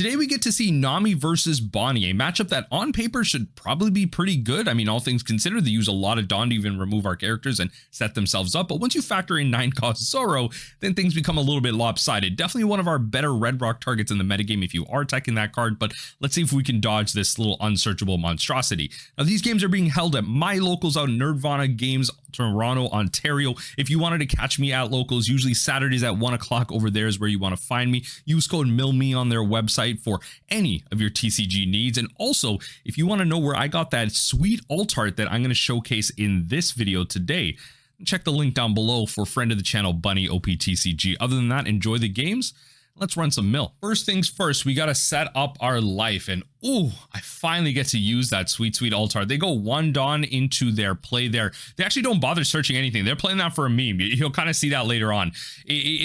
Today we get to see Nami versus Bonney, a matchup that on paper should probably be pretty good. I mean, all things considered, they use a lot of Dawn to even remove our characters and set themselves up. But once you factor in 9-cost Zoro, then things become a little bit lopsided. Definitely one of our better red rock targets in the metagame if you are attacking that card, but let's see if we can dodge this little unsearchable monstrosity. Now, these games are being held at my locals out in Nerdvana Games, Toronto, Ontario. If you wanted to catch me at locals, usually Saturdays at 1 o'clock over there is where you want to find me. Use code MILLME on their website for any of your TCG needs. And also, if you want to know where I got that sweet alt art that I'm going to showcase in this video today, check the link down below for friend of the channel, Bonney OPTCG. Other than that, enjoy the games. Let's run some mill. First things first, we got to set up our life, and ooh, I finally get to use that sweet altar. They go 1 Dawn into their play there. They actually don't bother searching anything. They're playing that for a meme. You'll kind of see that later on.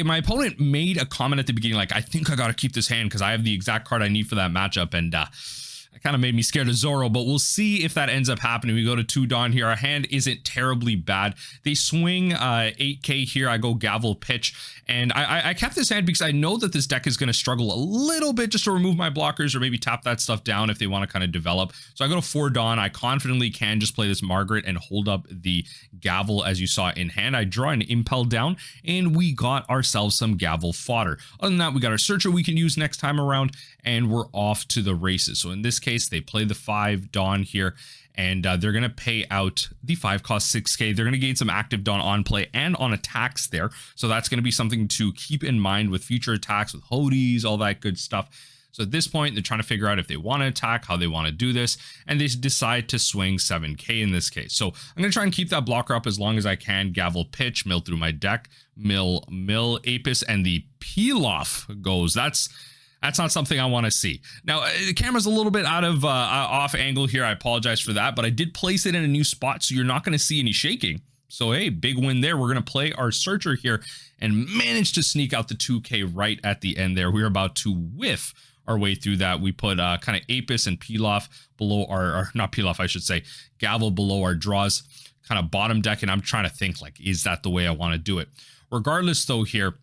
My opponent made a comment at the beginning like, I think I got to keep this hand because I have the exact card I need for that matchup, and it kind of made me scared of Zoro, but we'll see if that ends up happening. We go to 2 Dawn here. Our hand isn't terribly bad. They swing 8k here. I go gavel pitch, and I kept this hand because I know that this deck is going to struggle a little bit just to remove my blockers or maybe tap that stuff down if they want to kind of develop. So I go to 4 Dawn. I confidently can just play this Margaret and hold up the gavel as you saw in hand. I draw an impel down, and we got ourselves some gavel fodder. Other than that, we got our searcher we can use next time around, and we're off to the races. So in this case, they play the 5 Dawn here, and they're going to pay out the 5-cost 6k. They're going to gain some active Dawn on play and on attacks there. So that's going to be something to keep in mind with future attacks, with Hodies, all that good stuff. So at this point, they're trying to figure out if they want to attack, how they want to do this, and they decide to swing 7k in this case. So I'm going to try and keep that blocker up as long as I can. Gavel pitch, mill through my deck, mill, Apis, and the peel off goes. That's not something I want to see. Now, the camera's a little bit out of off angle here. I apologize for that, but I did place it in a new spot, so you're not going to see any shaking. So, hey, big win there. We're going to play our searcher here and manage to sneak out the 2k right at the end there. We're about to whiff our way through that. We put kind of Apis and peel off below our, not peel off, I should say, gavel below our draws, kind of bottom deck, and I'm trying to think, like, is that the way I want to do it? Regardless, though, here,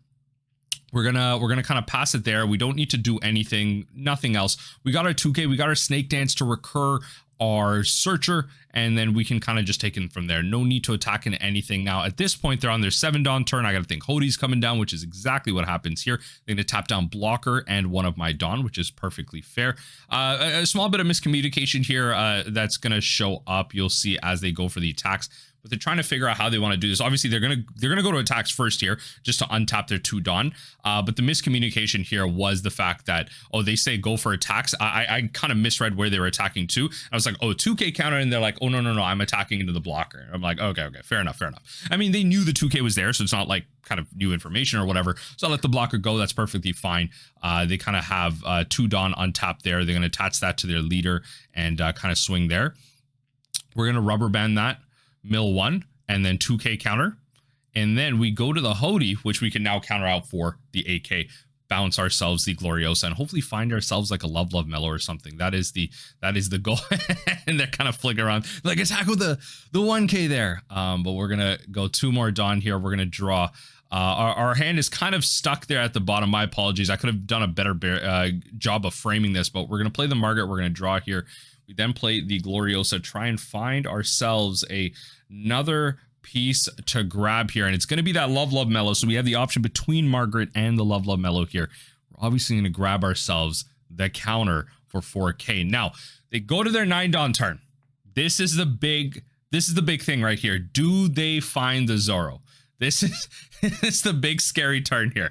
we're gonna kind of pass it there. We don't need to do anything, nothing else. We got our 2k, we got our snake dance to recur our searcher, and then we can kind of just take it from there. No need to attack into anything. Now at this point, they're on their 7 Dawn turn. I gotta think Hodi's coming down, which is exactly what happens here. They're gonna tap down blocker and one of my Dawn, which is perfectly fair. A small bit of miscommunication here that's gonna show up, you'll see as they go for the attacks. But they're trying to figure out how they want to do this. Obviously, they're gonna go to attacks first here, just to untap their 2 Dawn. But the miscommunication here was the fact that, oh, they say go for attacks. I kind of misread where they were attacking to. I was like, oh, 2k counter, and they're like, oh, no, I'm attacking into the blocker. I'm like, okay, fair enough. I mean, they knew the 2k was there, so it's not like kind of new information or whatever. So I let the blocker go. That's perfectly fine. They kind of have 2 Dawn untapped there. They're gonna attach that to their leader and kind of swing there. We're gonna rubber band that. Mill 1 and then 2k counter, and then we go to the Hodie, which we can now counter out for the 8k, bounce ourselves the Gloriosa, and hopefully find ourselves like a love mellow or something. That is the goal. And they're kind of flicking around like attack with the 1k there, but we're gonna go 2 more Dawn here. We're gonna draw. Our hand is kind of stuck there at the bottom. My apologies, I could have done a better job of framing this, but we're gonna play the Margaret. We're gonna draw here. We then play the Gloriosa, try and find ourselves another piece to grab here, and it's going to be that love mellow. So we have the option between Margaret and the love mellow here. We're obviously going to grab ourselves the counter for 4k. Now they go to their 9 Dawn turn. This is the big thing right here. Do they find the Zoro? This is it's the big scary turn here,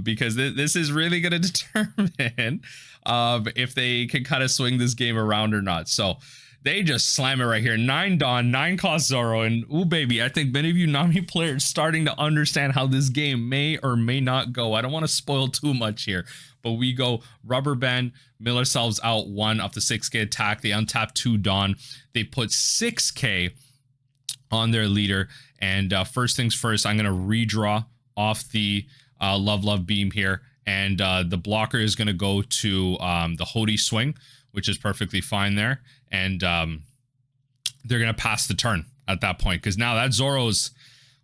because this is really going to determine if they can kind of swing this game around or not. So they just slam it right here. 9 Dawn, 9-cost Zoro, and ooh baby, I think many of you Nami players starting to understand how this game may or may not go. I don't want to spoil too much here, but we go rubber band, mill ourselves out 1 off the 6k attack. They untap 2 Dawn. They put 6k on their leader, and first things first, I'm gonna redraw off the love beam here, and the blocker is gonna go to the Hodie swing, which is perfectly fine there, and they're gonna pass the turn at that point, because now that Zoro's,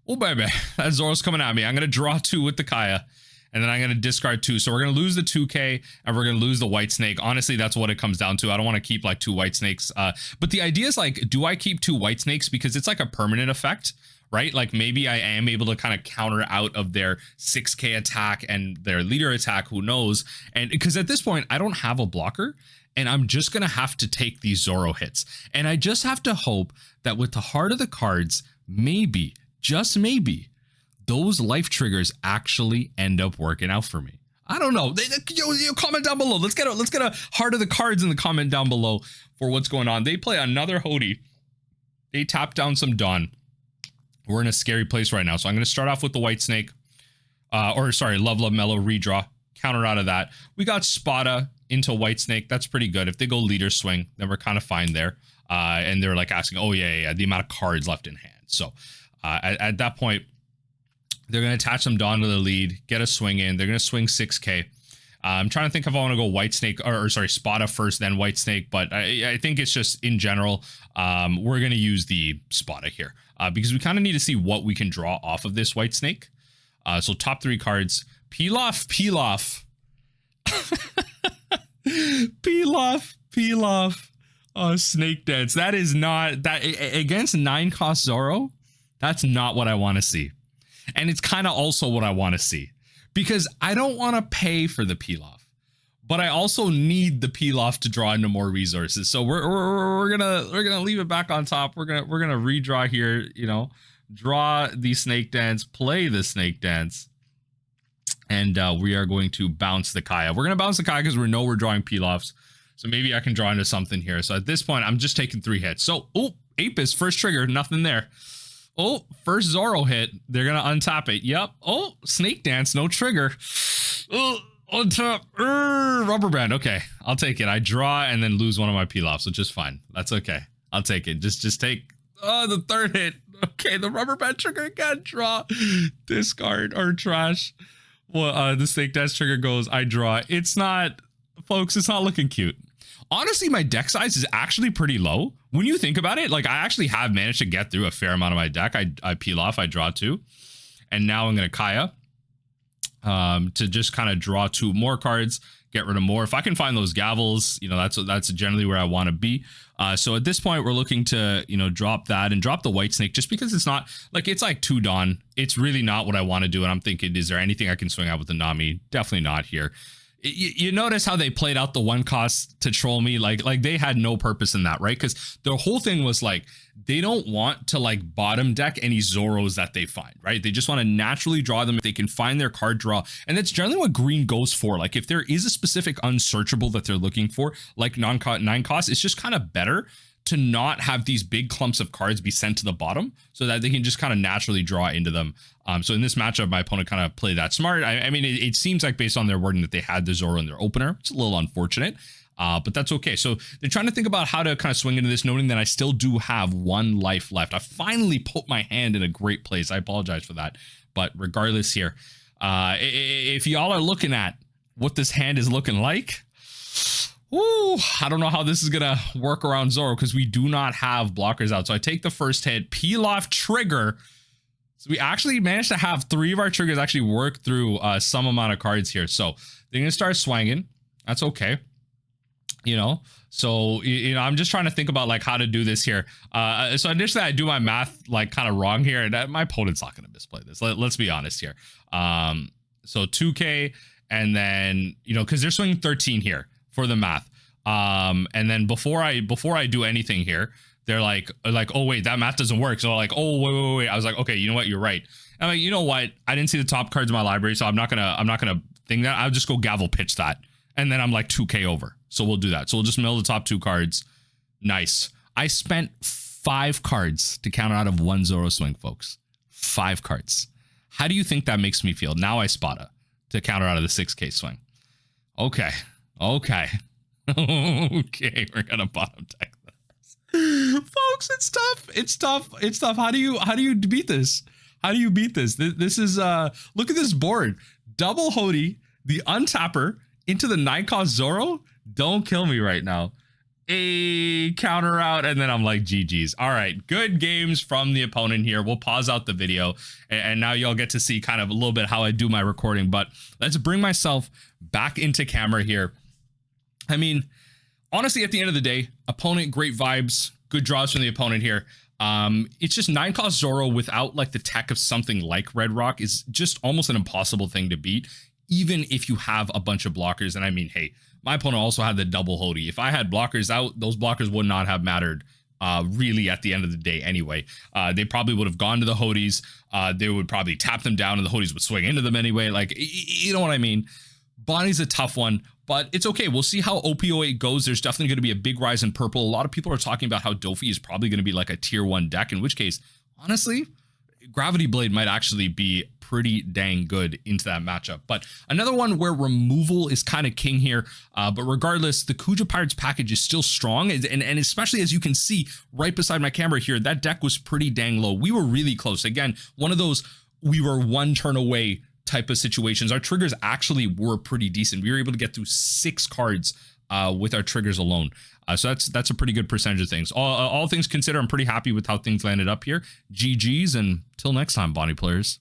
oh baby, that Zoro's coming at me. I'm gonna draw 2 with the Kaya, and then I'm going to discard 2. So we're going to lose the 2K and we're going to lose the white snake. Honestly, that's what it comes down to. I don't want to keep like 2 white snakes. But the idea is like, do I keep 2 white snakes because it's like a permanent effect, right? Like maybe I am able to kind of counter out of their 6K attack and their leader attack, who knows? And because at this point I don't have a blocker, and I'm just going to have to take these Zoro hits. And I just have to hope that with the heart of the cards, maybe, just maybe, those life triggers actually end up working out for me. I don't know. Yo, comment down below. Let's get a heart of the cards in the comment down below for what's going on. They play another Hody. They tap down some Dawn. We're in a scary place right now. So I'm going to start off with the white snake. Love Mellow redraw. Counter out of that. We got Spada into white snake. That's pretty good. If they go leader swing, then we're kind of fine there. And they're like asking, oh yeah, the amount of cards left in hand. So at that point, they're going to attach some Dawn to the lead, get a swing in. They're going to swing 6K. I'm trying to think if I want to go white snake or Spada first, then white snake. But I think it's just in general, we're going to use the Spada here because we kind of need to see what we can draw off of this white snake. So top 3 cards, peel off. Peel off. Oh, snake dance. That is not that against 9-cost Zoro. That's not what I want to see. And it's kind of also what I want to see, because I don't want to pay for the peel off, but I also need the peel off to draw into more resources. So we're gonna leave it back on top. We're gonna redraw here, you know, draw the snake dance, play the snake dance. And we are going to bounce the Kaya. We're going to bounce the Kaya because we know we're drawing peel-offs. So maybe I can draw into something here. So at this point, I'm just taking 3 hits. So, oh, Apis, first trigger, nothing there. Oh, first Zoro hit. They're going to untap it. Yep. Oh, Snake Dance, no trigger. Oh, on top. Rubber band. Okay, I'll take it. I draw and then lose one of my peel-offs, which is fine. That's okay. I'll take it. Just take... Oh, the 3rd hit. Okay, the rubber band trigger again. Draw, discard, or trash. Well, the snake dance trigger goes, I draw. It's not, folks, it's not looking cute. Honestly, my deck size is actually pretty low. When you think about it, like I actually have managed to get through a fair amount of my deck. I peel off, I draw 2. And now I'm going to Kaya to just kind of draw 2 more cards, get rid of more. If I can find those gavels, you know, that's generally where I want to be. So at this point, we're looking to, you know, drop that and drop the white snake just because it's not like it's like 2 Dawn. It's really not what I want to do. And I'm thinking, is there anything I can swing out with the Nami? Definitely not here. You notice how they played out the 1 cost to troll me, like they had no purpose in that, right? Because their whole thing was like they don't want to like bottom deck any Zoros that they find, right? They just want to naturally draw them if they can find their card draw, and that's generally what green goes for. Like if there is a specific unsearchable that they're looking for, like 9 cost, it's just kind of better to not have these big clumps of cards be sent to the bottom so that they can just kind of naturally draw into them. So in this matchup, my opponent kind of played that smart. I mean, it seems like based on their wording that they had the Zoro in their opener. It's a little unfortunate, but that's okay. So they're trying to think about how to kind of swing into this, noting that I still do have 1 life left. I finally put my hand in a great place. I apologize for that. But regardless here, if y'all are looking at what this hand is looking like, ooh, I don't know how this is gonna work around Zoro because we do not have blockers out. So I take the first hit, peel off trigger. So we actually managed to have 3 of our triggers actually work through some amount of cards here. So they're gonna start swinging. That's okay. You know, so, you know, I'm just trying to think about like how to do this here. So initially I do my math like kind of wrong here, and my opponent's not gonna misplay this. Let's be honest here. So 2K, and then, you know, because they're swinging 13 here for the math. And then before I do anything here, they're like, oh wait, that math doesn't work. So like, oh wait. I was like, okay, you know what? You're right. I'm like, you know what? I didn't see the top cards in my library, so I'm not gonna think that. I'll just go gavel pitch that. And then I'm like 2K over. So we'll do that. So we'll just mill the top 2 cards. Nice. I spent 5 cards to counter out of 1 Zoro swing, folks. 5 cards. How do you think that makes me feel? Now I Spada to counter out of the 6K swing. Okay. Okay, we're gonna bottom deck this. Folks, it's tough. How do you beat this? This is look at this board. Double Hody, the untapper into the 9 cost Zoro. Don't kill me right now. a counter out, and then I'm like, GG's. All right, good games from the opponent here. We'll pause out the video, and now y'all get to see kind of a little bit how I do my recording, but let's bring myself back into camera here. I mean, honestly, at the end of the day, opponent, great vibes, good draws from the opponent here. It's just 9-cost Zoro without like the tech of something like Red Rock is just almost an impossible thing to beat, even if you have a bunch of blockers. And I mean, hey, my opponent also had the double Hody. If I had blockers out, those blockers would not have mattered really at the end of the day anyway. They probably would have gone to the Hodies. They would probably tap them down and the Hodies would swing into them anyway. Like, you know what I mean? Bonney's a tough one, but it's okay. We'll see how OP08 goes. There's definitely going to be a big rise in purple. A lot of people are talking about how Dofi is probably going to be like a tier 1 deck, in which case, honestly, Gravity Blade might actually be pretty dang good into that matchup. But another one where removal is kind of king here. But regardless, the Kuja Pirates package is still strong. And especially as you can see right beside my camera here, that deck was pretty dang low. We were really close. Again, one of those we were one turn away type of situations. Our triggers actually were pretty decent. We were able to get through 6 cards with our triggers alone. So that's a pretty good percentage of things. All things considered, I'm pretty happy with how things landed up here. GG's, and till next time, Bonney players.